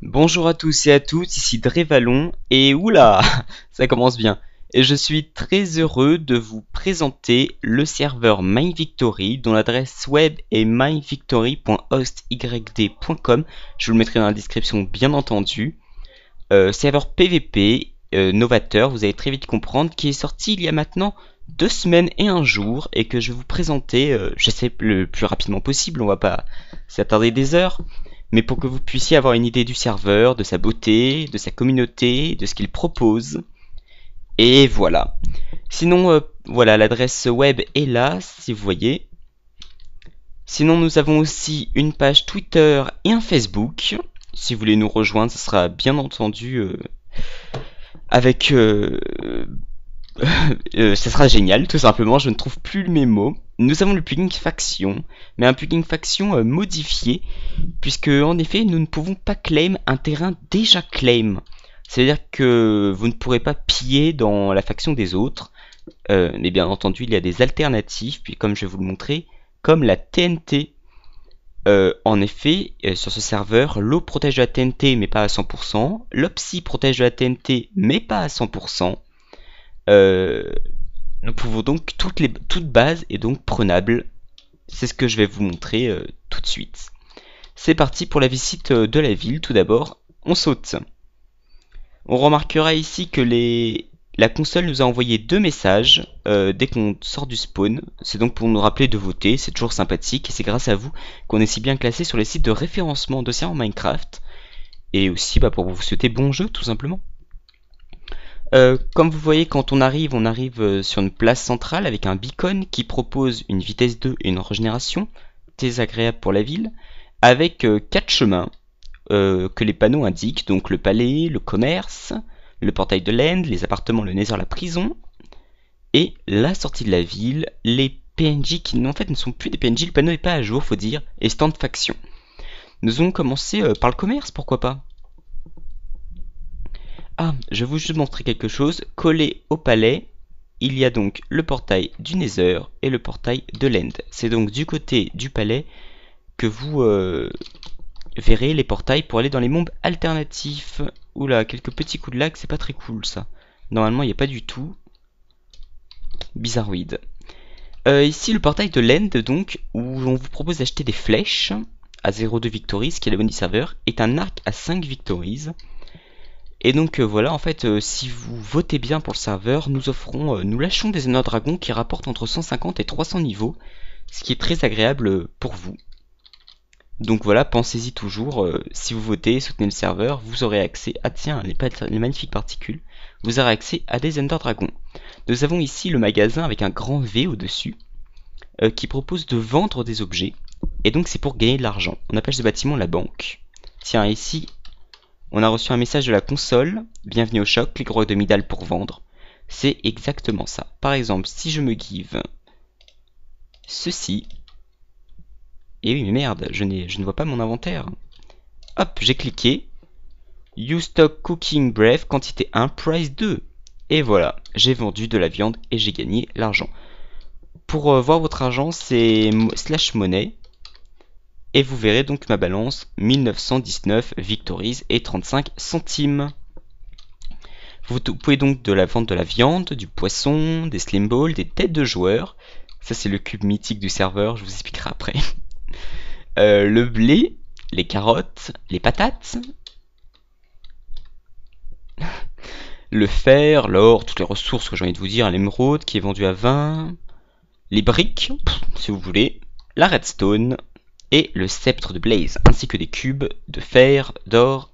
Bonjour à tous et à toutes, ici Drévalon, et oula, ça commence bien. Et je suis très heureux de vous présenter le serveur MyVictory, dont l'adresse web est myvictory.hostyd.com. Je vous le mettrai dans la description bien entendu. Serveur PVP, novateur, vous allez très vite comprendre, qui est sorti il y a maintenant 2 semaines et un jour, et que je vais vous présenter, j'essaie le plus rapidement possible, on va pas s'attarder des heures, mais pour que vous puissiez avoir une idée du serveur, de sa beauté, de sa communauté, de ce qu'il propose. Et voilà. Sinon, voilà, l'adresse web est là, si vous voyez. Sinon, nous avons aussi une page Twitter et un Facebook. Si vous voulez nous rejoindre, ce sera bien entendu avec... ça sera génial, tout simplement, je ne trouve plus mes mots. Nous avons le plugin Faction, mais un plugin Faction modifié, puisque en effet, nous ne pouvons pas claim un terrain déjà claim. C'est-à-dire que vous ne pourrez pas piller dans la faction des autres, mais bien entendu, il y a des alternatives, puis comme je vais vous le montrer, comme la TNT. En effet, sur ce serveur, l'eau protège la TNT, mais pas à 100%, l'Opsy protège la TNT, mais pas à 100%. Euh, nous pouvons donc toute base est donc prenable. C'est ce que je vais vous montrer tout de suite. C'est parti pour la visite de la ville. Tout d'abord, on saute. On remarquera ici que la console nous a envoyé 2 messages dès qu'on sort du spawn. C'est donc pour nous rappeler de voter, c'est toujours sympathique et c'est grâce à vous qu'on est si bien classé sur les sites de référencement de en Minecraft. Et aussi pour vous souhaiter bon jeu tout simplement. Comme vous voyez, quand on arrive sur une place centrale avec un beacon qui propose une vitesse 2 et une régénération, très agréable pour la ville, avec 4 chemins que les panneaux indiquent, donc le palais, le commerce, le portail de l'End, les appartements, le Nether, la prison, et la sortie de la ville, les PNJ qui en fait ne sont plus des PNJ, le panneau n'est pas à jour, faut dire, et stand faction. Nous allons commencer par le commerce, pourquoi pas. Ah, je vais vous juste montrer quelque chose. Collé au palais, il y a donc le portail du Nether et le portail de l'End. C'est donc du côté du palais que vous verrez les portails pour aller dans les mondes alternatifs. Oula, quelques petits coups de lag, c'est pas très cool ça. Normalement, il n'y a pas du tout. Bizarroïde. Ici, le portail de l'End, donc, où on vous propose d'acheter des flèches à 0,2 victories, ce qui est la bonne du serveur, est un arc à 5 victories. Et donc voilà, en fait, si vous votez bien pour le serveur, nous lâchons des Ender Dragons qui rapportent entre 150 et 300 niveaux, ce qui est très agréable pour vous. Donc voilà, pensez-y toujours, si vous votez, soutenez le serveur, vous aurez accès à, tiens, les magnifiques particules, vous aurez accès à des Ender Dragons. Nous avons ici le magasin avec un grand V au-dessus, qui propose de vendre des objets, et donc c'est pour gagner de l'argent. On appelle ce bâtiment la banque. Tiens, ici, on a reçu un message de la console, bienvenue au choc, clique roi de Midal pour vendre. C'est exactement ça. Par exemple, si je me give ceci, et oui mais merde, je ne vois pas mon inventaire. Hop, j'ai cliqué, You stock cooking breath, quantité 1, price 2. Et voilà, j'ai vendu de la viande et j'ai gagné l'argent. Pour voir votre argent, c'est slash monnaie. Et vous verrez donc ma balance, 1919 victories et 35 centimes. Vous pouvez donc de la vendre de la viande, du poisson, des slim balls, des têtes de joueurs. Ça c'est le cube mythique du serveur, je vous expliquerai après. Le blé, les carottes, les patates, le fer, l'or, toutes les ressources que j'ai envie de vous dire, l'émeraude qui est vendu à 20, les briques, si vous voulez, la redstone et le sceptre de Blaze, ainsi que des cubes de fer, d'or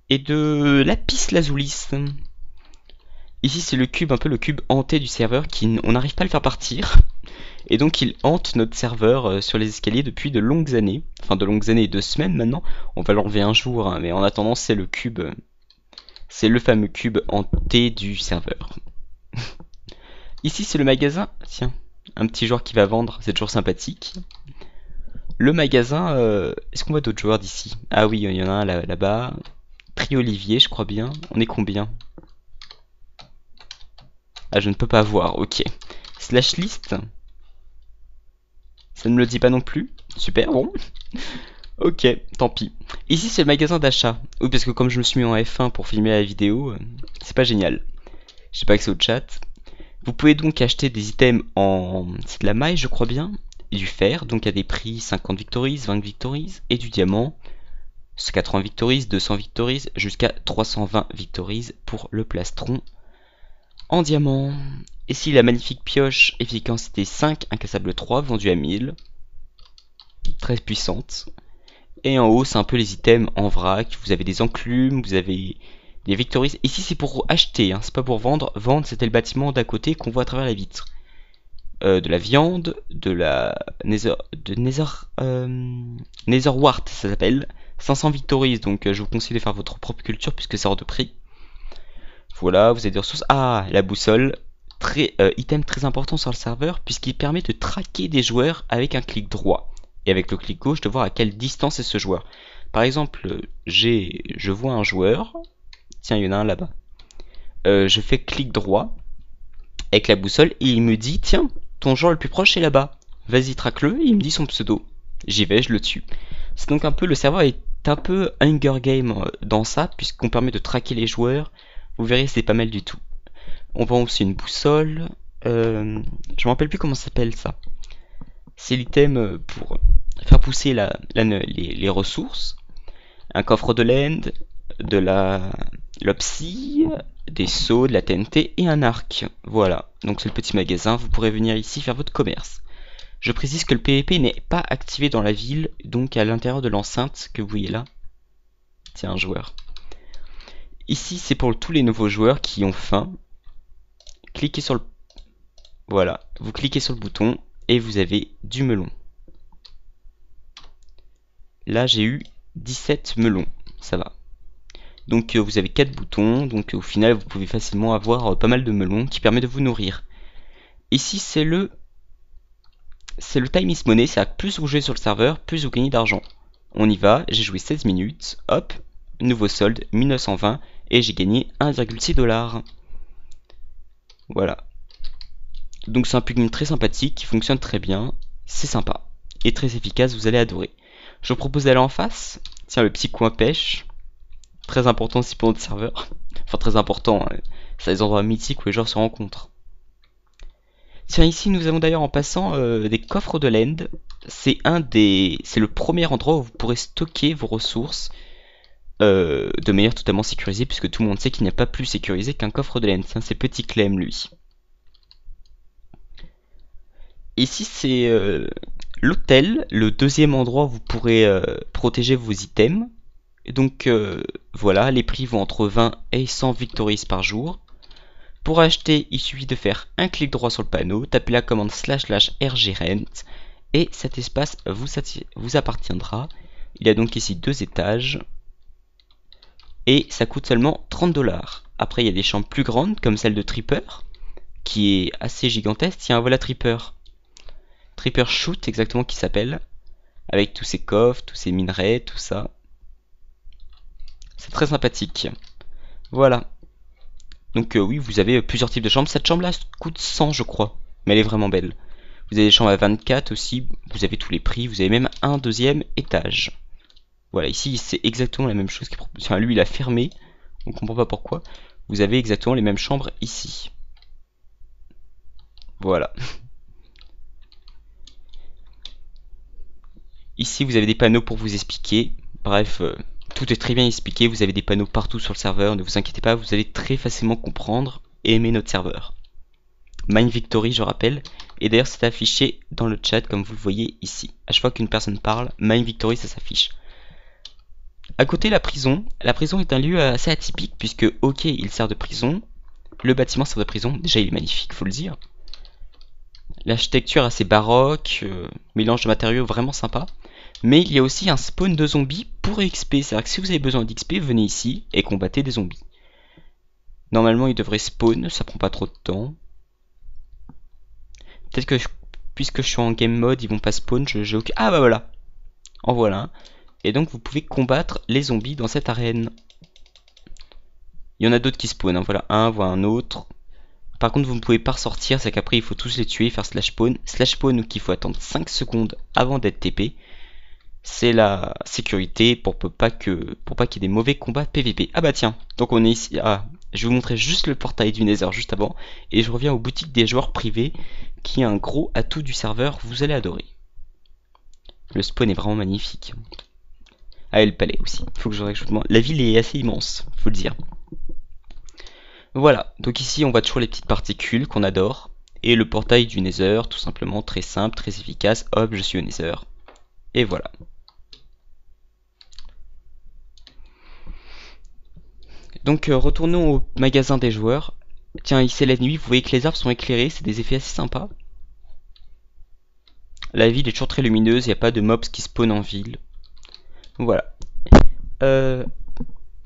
et de lapis lazuli. Ici c'est le cube, un peu le cube hanté du serveur on n'arrive pas à le faire partir. Et donc il hante notre serveur sur les escaliers depuis de longues années. Enfin de longues années, 2 semaines maintenant. On va l'enlever un jour, hein, mais en attendant c'est le cube. C'est le fameux cube hanté du serveur. Ici c'est le magasin. Tiens, un petit joueur qui va vendre, c'est toujours sympathique. Le magasin, est-ce qu'on voit d'autres joueurs d'ici? Ah oui, il y en a un là-bas. Tri-Olivier, je crois bien. On est combien? Ah, je ne peux pas voir, ok. Slash list. Ça ne me le dit pas non plus. Super, bon. Ok, tant pis. Ici c'est le magasin d'achat. Oui, parce que comme je me suis mis en F1 pour filmer la vidéo, c'est pas génial. J'ai pas accès au chat. Vous pouvez donc acheter des items en... C'est de la maille je crois bien. Et du fer, donc à des prix 50 victories, 20 victories. Et du diamant, 80 victories, 200 victories, jusqu'à 320 victories pour le plastron en diamant. Ici la magnifique pioche efficacité 5, incassable 3, vendue à 1000. Très puissante. Et en haut, c'est un peu les items en vrac. Vous avez des enclumes, vous avez des victories. Ici, c'est pour acheter, hein, c'est pas pour vendre. Vendre, c'était le bâtiment d'à côté qu'on voit à travers la vitre. De la viande, de la Netherwart, ça s'appelle. 500 victories, donc je vous conseille de faire votre propre culture puisque c'est hors de prix. Voilà, vous avez des ressources. Ah, la boussole. Item très important sur le serveur puisqu'il permet de traquer des joueurs avec un clic droit. Et avec le clic gauche, de voir à quelle distance est ce joueur. Par exemple, je vois un joueur. Tiens, il y en a un là-bas. Je fais clic droit avec la boussole et il me dit, tiens, ton joueur le plus proche est là-bas. Vas-y, traque-le. Et il me dit son pseudo. J'y vais, je le tue. C'est donc un peu, le serveur est un peu Hunger Game dans ça, puisqu'on permet de traquer les joueurs. Vous verrez, c'est pas mal du tout. On vend aussi une boussole. Je me rappelle plus comment ça s'appelle ça. C'est l'item pour faire pousser les ressources. Un coffre de l'end, de la l'opsie, des seaux, de la TNT et un arc. Voilà, donc c'est le petit magasin, vous pourrez venir ici faire votre commerce. Je précise que le PVP n'est pas activé dans la ville, donc à l'intérieur de l'enceinte que vous voyez là. Tiens, un joueur. Ici, c'est pour tous les nouveaux joueurs qui ont faim. Cliquez sur le... Voilà, vous cliquez sur le bouton et vous avez du melon. Là, j'ai eu 17 melons, ça va. Donc vous avez 4 boutons, donc au final vous pouvez facilement avoir pas mal de melons qui permet de vous nourrir. Ici c'est le time is money, c'est-à-dire que plus vous jouez sur le serveur, plus vous gagnez d'argent. On y va, j'ai joué 16 minutes, hop, nouveau solde, 1920, et j'ai gagné 1,6$. Voilà. Donc c'est un plugin très sympathique, qui fonctionne très bien, c'est sympa, et très efficace, vous allez adorer. Je vous propose d'aller en face, tiens le petit coin pêche, très important aussi pour notre serveur. Enfin très important, hein. C'est des endroits mythiques où les joueurs se rencontrent. Tiens, ici nous avons d'ailleurs en passant des coffres de l'end. C'est le premier endroit où vous pourrez stocker vos ressources de manière totalement sécurisée, puisque tout le monde sait qu'il n'y a pas plus sécurisé qu'un coffre de l'end. Tiens, c'est Petit Clem lui. Ici c'est l'hôtel, le deuxième endroit où vous pourrez protéger vos items. Et donc voilà, les prix vont entre 20 et 100 victories par jour. Pour acheter, il suffit de faire un clic droit sur le panneau, taper la commande /rgrent et cet espace vous appartiendra. Il y a donc ici 2 étages et ça coûte seulement 30$. Après, il y a des chambres plus grandes comme celle de Tripper qui est assez gigantesque. Tiens, voilà Tripper. Tripper Shoot exactement qui s'appelle, avec tous ses coffres, tous ses minerais, tout ça. C'est très sympathique. Voilà. Donc oui, vous avez plusieurs types de chambres. Cette chambre là coûte 100 je crois, mais elle est vraiment belle. Vous avez des chambres à 24 aussi, vous avez tous les prix, vous avez même un deuxième étage. Voilà, ici c'est exactement la même chose. Enfin, lui il a fermé, on comprend pas pourquoi. Vous avez exactement les mêmes chambres ici. Voilà. Ici vous avez des panneaux pour vous expliquer. Bref, tout est très bien expliqué. Vous avez des panneaux partout sur le serveur. Ne vous inquiétez pas, vous allez très facilement comprendre et aimer notre serveur. Mine Victory, je rappelle. Et d'ailleurs, c'est affiché dans le chat comme vous le voyez ici. À chaque fois qu'une personne parle, Mine Victory, ça s'affiche. À côté, la prison. La prison est un lieu assez atypique puisque, ok, il sert de prison. Le bâtiment sert de prison. Déjà, il est magnifique, faut le dire. L'architecture assez baroque, mélange de matériaux vraiment sympa. Mais il y a aussi un spawn de zombies pour XP. C'est-à-dire que si vous avez besoin d'XP, venez ici et combattez des zombies. Normalement, ils devraient spawn, ça prend pas trop de temps. Peut-être que puisque je suis en game mode, ils vont pas spawn. Ah bah voilà. En voilà un. Et donc vous pouvez combattre les zombies dans cette arène. Il y en a d'autres qui spawnent. Hein. Voilà un, voilà un autre. Par contre, vous ne pouvez pas ressortir. C'est qu'après, il faut tous les tuer, faire slash spawn. Slash spawn, donc il faut attendre 5 secondes avant d'être TP. c'est la sécurité pour pas qu'il y ait des mauvais combats PVP. Ah bah tiens, donc on est ici. Ah, je vais vous montrer juste le portail du Nether juste avant, et je reviens aux boutiques des joueurs privés, qui est un gros atout du serveur, vous allez adorer. Le spawn est vraiment magnifique. Ah, et le palais aussi. Faut que je rajoute. La ville est assez immense, faut le dire. Voilà, donc ici on voit toujours les petites particules qu'on adore. Et le portail du Nether, tout simplement, très simple, très efficace. Hop, je suis au Nether. Et voilà. Donc retournons au magasin des joueurs. Tiens, ici c'est la nuit, vous voyez que les arbres sont éclairés, c'est des effets assez sympas. La ville est toujours très lumineuse, il n'y a pas de mobs qui spawnent en ville. Voilà. Euh,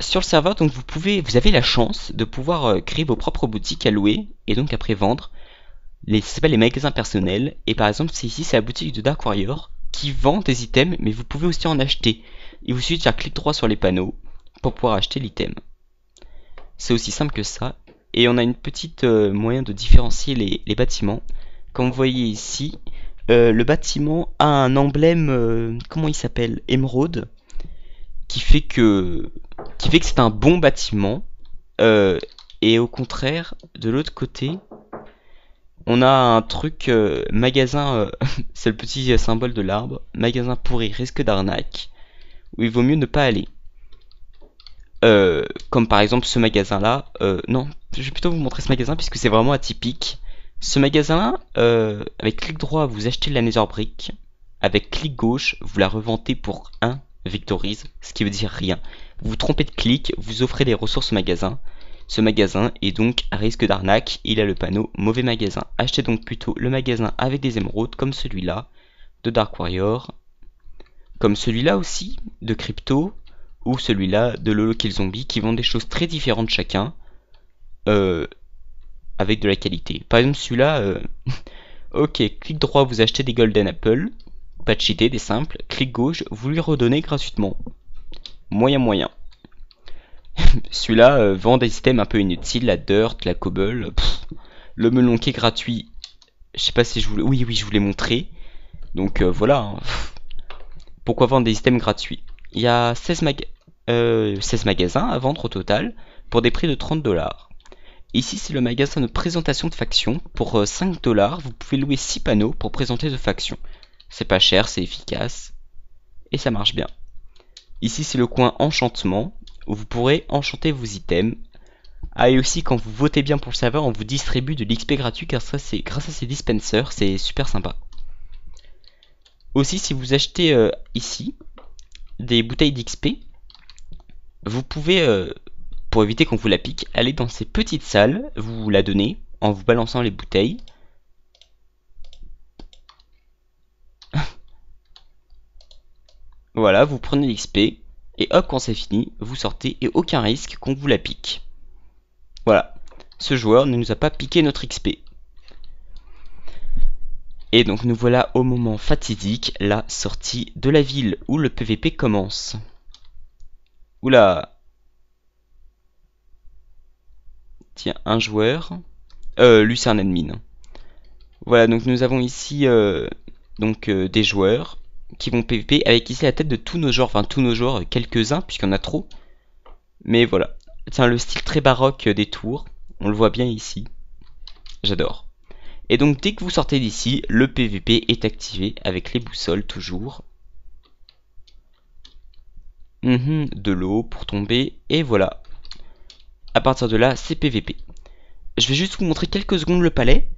Sur le serveur, donc vous avez la chance de pouvoir créer vos propres boutiques à louer et donc après vendre. Ça s'appelle les magasins personnels. Et par exemple, c'est ici, c'est la boutique de Dark Warrior qui vend des items, mais vous pouvez aussi en acheter. Il vous suffit de faire clic droit sur les panneaux pour pouvoir acheter l'item. C'est aussi simple que ça. Et on a une petite moyen de différencier les bâtiments. Comme vous voyez ici, le bâtiment a un emblème, comment il s'appelle? Émeraude, qui fait que c'est un bon bâtiment. Et au contraire, de l'autre côté, on a un truc magasin, c'est le petit symbole de l'arbre, magasin pourri, risque d'arnaque, où il vaut mieux ne pas aller. Comme par exemple ce magasin là, non, je vais plutôt vous montrer ce magasin puisque c'est vraiment atypique. Ce magasin là, avec clic droit vous achetez la Nether Brick, avec clic gauche vous la revendez pour 1 Victories, ce qui veut dire rien. Vous vous trompez de clic, vous offrez des ressources au magasin. Ce magasin est donc à risque d'arnaque, il a le panneau mauvais magasin. Achetez donc plutôt le magasin avec des émeraudes comme celui-là de Dark Warrior, comme celui-là aussi de Crypto, ou celui-là de Lolo Kill Zombie, qui vendent des choses très différentes chacun, euh, avec de la qualité. Par exemple celui-là, ok, clic droit vous achetez des Golden Apple, pas de cheaté, des simples, clic gauche vous lui redonnez gratuitement. Moyen moyen. Celui-là vend des items un peu inutiles, la dirt, la cobble, le melon qui est gratuit. Je sais pas si je voulais. Oui, oui, je voulais montrer. Donc voilà. Hein. Pourquoi vendre des items gratuits? Il y a 16 magasins à vendre au total pour des prix de 30$. Ici, c'est le magasin de présentation de factions. Pour 5$, vous pouvez louer 6 panneaux pour présenter de factions. C'est pas cher, c'est efficace. Et ça marche bien. Ici, c'est le coin enchantement où vous pourrez enchanter vos items. Ah, et aussi, quand vous votez bien pour le serveur, on vous distribue de l'XP gratuit grâce à ces dispensers. C'est super sympa. Aussi, si vous achetez ici des bouteilles d'XP, vous pouvez, pour éviter qu'on vous la pique, aller dans ces petites salles, vous la donnez en vous balançant les bouteilles. Voilà, vous prenez l'XP, et hop, quand c'est fini, vous sortez, et aucun risque qu'on vous la pique. Voilà, ce joueur ne nous a pas piqué notre XP. Et donc nous voilà au moment fatidique, la sortie de la ville où le PVP commence. Oula. Tiens, un joueur. Lui c'est un admin. Voilà, donc nous avons ici des joueurs qui vont PVP avec ici la tête de tous nos joueurs, enfin tous nos joueurs, quelques-uns puisqu'il y en a trop. Mais voilà. Tiens, le style très baroque des tours, on le voit bien ici. J'adore. Et donc dès que vous sortez d'ici, le PVP est activé avec les boussoles toujours. De l'eau pour tomber, et voilà. À partir de là, c'est PVP. Je vais juste vous montrer quelques secondes le palais.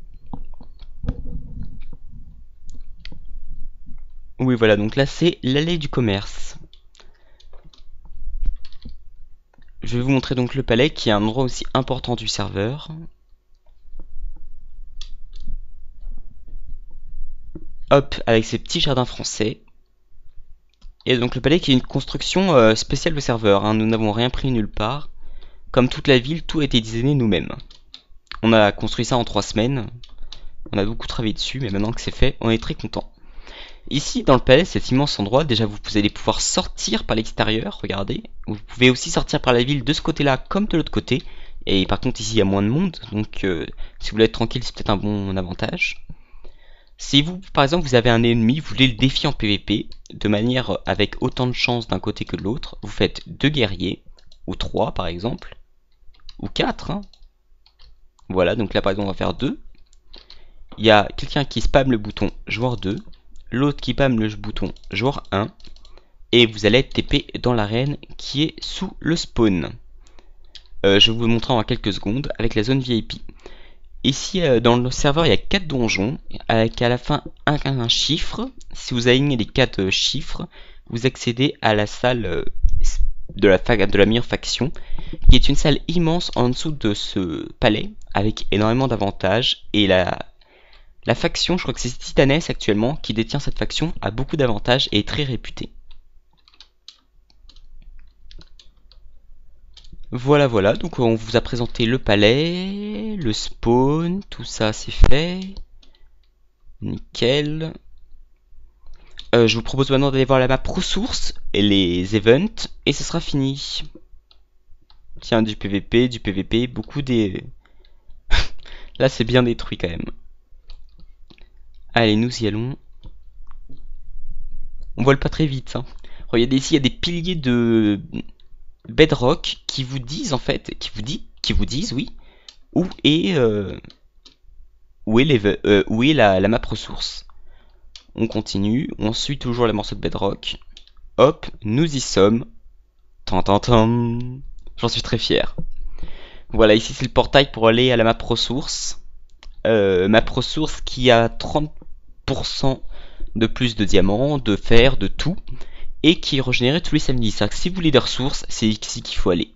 Oui, voilà, donc là c'est l'allée du commerce. Je vais vous montrer donc le palais qui est un endroit aussi important du serveur. Hop, avec ses petits jardins français. Et donc le palais qui est une construction spéciale au serveur, hein. Nous n'avons rien pris nulle part. Comme toute la ville, tout a été designé nous-mêmes. On a construit ça en 3 semaines. On a beaucoup travaillé dessus, mais maintenant que c'est fait, on est très content. Ici, dans le palais, cet immense endroit, déjà vous allez pouvoir sortir par l'extérieur, regardez. Vous pouvez aussi sortir par la ville de ce côté-là comme de l'autre côté. Et par contre, ici, il y a moins de monde, donc si vous voulez être tranquille, c'est peut-être un bon avantage. Si vous, par exemple, vous avez un ennemi, vous voulez le défier en PvP, de manière avec autant de chances d'un côté que de l'autre, vous faites 2 guerriers, ou 3 par exemple, ou 4, hein. Voilà, donc là par exemple on va faire 2. Il y a quelqu'un qui spam le bouton joueur 2, l'autre qui spam le bouton joueur 1, et vous allez être TP dans l'arène qui est sous le spawn. Je vais vous montrer en quelques secondes avec la zone VIP. Ici dans le serveur il y a 4 donjons avec à la fin un chiffre. Si vous alignez les 4 chiffres, vous accédez à la salle de la meilleure faction, qui est une salle immense en dessous de ce palais avec énormément d'avantages. Et la faction, je crois que c'est Titanes actuellement qui détient cette faction, a beaucoup d'avantages et est très réputée. Voilà, voilà, donc on vous a présenté le palais, le spawn, tout ça c'est fait. Nickel. Je vous propose maintenant d'aller voir la map ressources et les events, et ce sera fini. Tiens, du PVP, beaucoup des... Là c'est bien détruit quand même. Allez, nous y allons. On vole pas très vite, hein. Regardez ici, il y a des piliers de bedrock qui vous disent en fait, qui vous disent, oui, où est la map ressource. On continue, on suit toujours les morceaux de bedrock. Hop, nous y sommes. Tan. J'en suis très fier. Voilà, ici c'est le portail pour aller à la map ressource. Map ressource qui a 30% de plus de diamants, de fer, de tout, et qui est régénéré tous les samedis. C'est-à-dire que si vous voulez des ressources, c'est ici qu'il faut aller.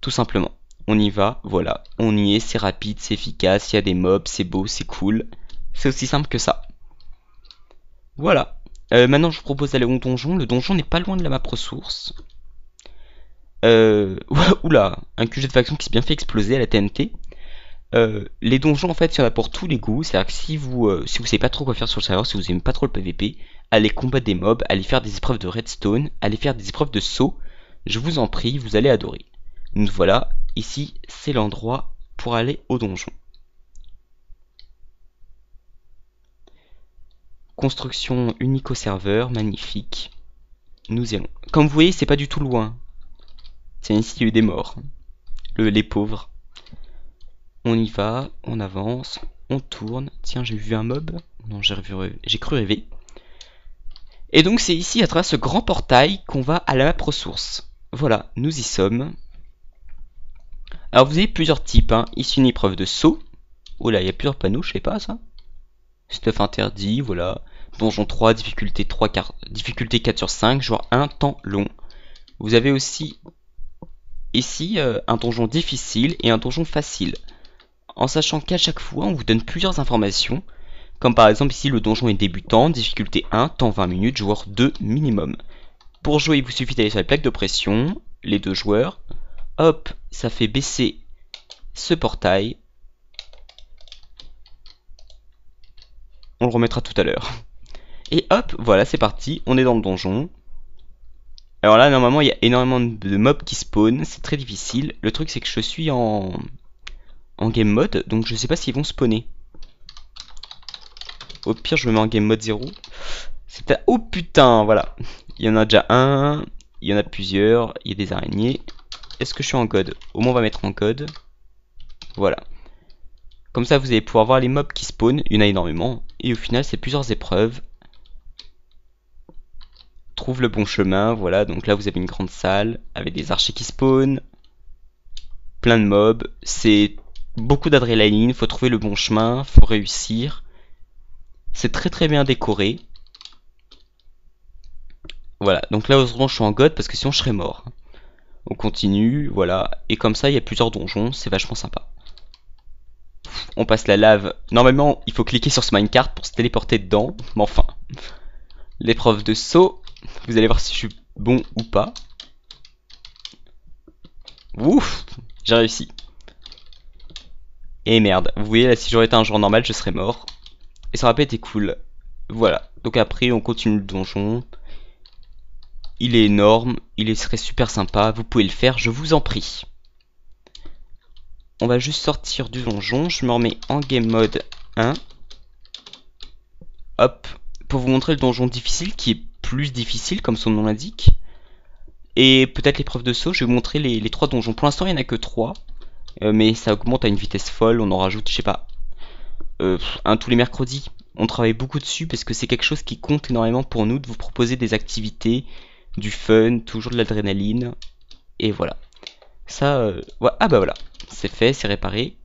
Tout simplement. On y va, voilà. On y est, c'est rapide, c'est efficace, il y a des mobs, c'est beau, c'est cool. C'est aussi simple que ça. Voilà. Maintenant, je vous propose d'aller au donjon. Le donjon n'est pas loin de la map ressource. Oula, un QG de faction qui s'est bien fait exploser à la TNT. Les donjons, en fait, il y en a pour tous les goûts. C'est-à-dire que si vous savez pas trop quoi faire sur le serveur, si vous aimez pas trop le PVP, allez combattre des mobs, allez faire des épreuves de redstone, allez faire des épreuves de saut. Je vous en prie, vous allez adorer. Donc voilà, ici, c'est l'endroit pour aller au donjon. Construction unique au serveur, magnifique. Nous y allons. Comme vous voyez, c'est pas du tout loin. Tiens, ici, il y a eu des morts. Les pauvres. On y va, on avance, on tourne. Tiens, j'ai vu un mob. Non, j'ai cru rêver. Et donc, c'est ici, à travers ce grand portail, qu'on va à la map ressource. Voilà, nous y sommes. Alors, vous avez plusieurs types, hein. Ici, une épreuve de saut. Oh là, il y a plusieurs panneaux, je sais pas ça. Stuff interdit, voilà. Donjon 3, difficulté 4 sur 5, joueur 1, temps long. Vous avez aussi ici un donjon difficile et un donjon facile. En sachant qu'à chaque fois, on vous donne plusieurs informations. Comme par exemple ici, le donjon est débutant, difficulté 1, temps 20 minutes, joueur 2 minimum. Pour jouer, il vous suffit d'aller sur les plaques de pression, les 2 joueurs. Hop, ça fait baisser ce portail. On le remettra tout à l'heure. Et hop, voilà, c'est parti, on est dans le donjon. Alors là, normalement, il y a énormément de mobs qui spawnent, c'est très difficile. Le truc, c'est que je suis en game mode, donc je sais pas s'ils vont spawner. Au pire, je me mets en game mode 0. Oh putain, voilà. Il y en a déjà un, il y en a plusieurs, il y a des araignées. Est-ce que je suis en code? Au moins, on va mettre en code. Voilà. Comme ça, vous allez pouvoir voir les mobs qui spawnent, il y en a énormément. Et au final, c'est plusieurs épreuves. Trouve le bon chemin, voilà. Donc là, vous avez une grande salle avec des archers qui spawnent. Plein de mobs. C'est beaucoup d'adrénaline, faut trouver le bon chemin, faut réussir. C'est très très bien décoré. Voilà, donc là heureusement je suis en god parce que sinon je serais mort. On continue, voilà. Et comme ça il y a plusieurs donjons, c'est vachement sympa. On passe la lave. Normalement il faut cliquer sur ce minecart pour se téléporter dedans. Mais enfin. L'épreuve de saut. Vous allez voir si je suis bon ou pas. Ouf, j'ai réussi. Et merde, vous voyez là si j'aurais été un joueur normal je serais mort. Et ça aurait pas été cool. Voilà, donc après on continue le donjon. Il est énorme, serait super sympa, vous pouvez le faire, je vous en prie. On va juste sortir du donjon, je me remets en game mode 1. hop, pour vous montrer le donjon difficile qui est plus difficile comme son nom l'indique. Et peut-être l'épreuve de saut, je vais vous montrer les 3 donjons. Pour l'instant il n'y en a que 3, mais ça augmente à une vitesse folle, on en rajoute, je sais pas, un tous les mercredis. On travaille beaucoup dessus parce que c'est quelque chose qui compte énormément pour nous de vous proposer des activités, du fun, toujours de l'adrénaline. Et voilà. Ça, ouais, ah bah voilà, c'est fait, c'est réparé.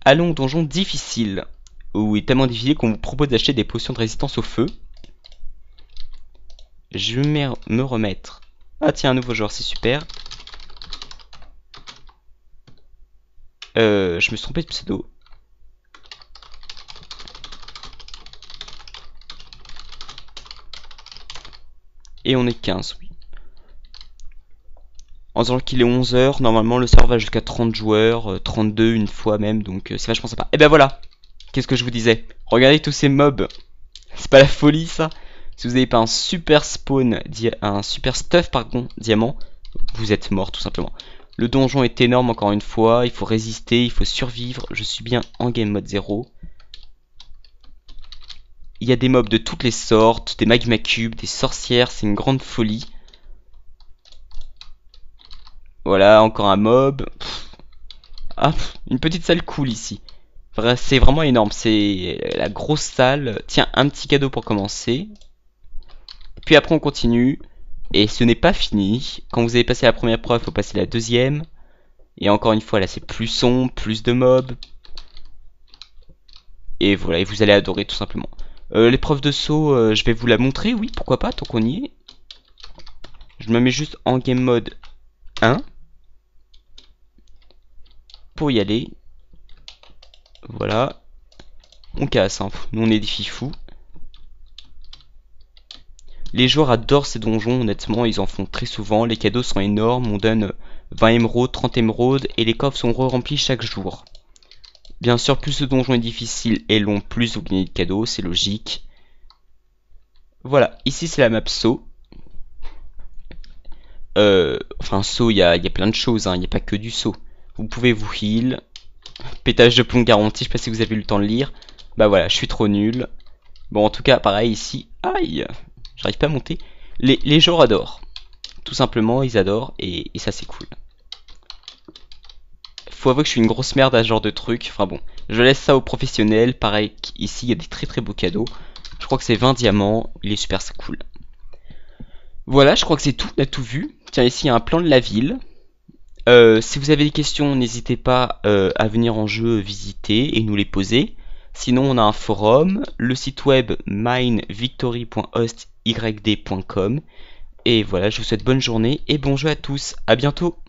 Allons au donjon difficile, où il est tellement difficile qu'on vous propose d'acheter des potions de résistance au feu. Je vais me remettre. Ah tiens, un nouveau joueur, c'est super. Je me suis trompé de pseudo. Et on est 15, oui. En sachant qu'il est 11 h, normalement le serveur va jusqu'à 30 joueurs, 32 une fois même, donc c'est vachement sympa. Et ben voilà, qu'est-ce que je vous disais? Regardez tous ces mobs, c'est pas la folie ça? Si vous n'avez pas un super spawn, un super stuff pardon, diamant, vous êtes mort tout simplement. Le donjon est énorme encore une fois, il faut résister, il faut survivre. Je suis bien en game mode 0. Il y a des mobs de toutes les sortes, des magma cubes, des sorcières, c'est une grande folie. Voilà, encore un mob. Ah, une petite salle cool ici. C'est vraiment énorme, c'est la grosse salle. Tiens, un petit cadeau pour commencer. Puis après on continue. Et ce n'est pas fini. Quand vous avez passé la première preuve, il faut passer la deuxième. Et encore une fois, là c'est plus sombre, plus de mobs. Et voilà, et vous allez adorer tout simplement. L'épreuve de saut, je vais vous la montrer, oui, pourquoi pas, tant qu'on y est. Je me mets juste en game mode 1. Pour y aller. Voilà. On casse, hein. Nous on est des fifous. Les joueurs adorent ces donjons, honnêtement, ils en font très souvent. Les cadeaux sont énormes, on donne 20 émeraudes, 30 émeraudes, et les coffres sont re-remplis chaque jour. Bien sûr, plus le donjon est difficile et long, plus vous gagnez de cadeaux, c'est logique. Voilà, ici c'est la map saut. Enfin, saut, il y a plein de choses, hein, il n'y a pas que du saut. Vous pouvez vous heal. Pétage de plomb garanti, je sais pas si vous avez eu le temps de lire. Bah voilà, je suis trop nul. Bon, en tout cas, pareil ici. Aïe, j'arrive pas à monter. Les joueurs adorent. Tout simplement, ils adorent et ça c'est cool. Faut avouer que je suis une grosse merde à ce genre de truc. Enfin bon, je laisse ça aux professionnels. Pareil, ici il y a des très très beaux cadeaux. Je crois que c'est 20 diamants. Il est super, c'est cool. Voilà, je crois que c'est tout. On a tout vu. Tiens, ici il y a un plan de la ville. Si vous avez des questions, n'hésitez pas à venir en jeu visiter et nous les poser. Sinon, on a un forum, le site web minevictory.hostyd.com. Et voilà, je vous souhaite bonne journée et bon jeu à tous. À bientôt.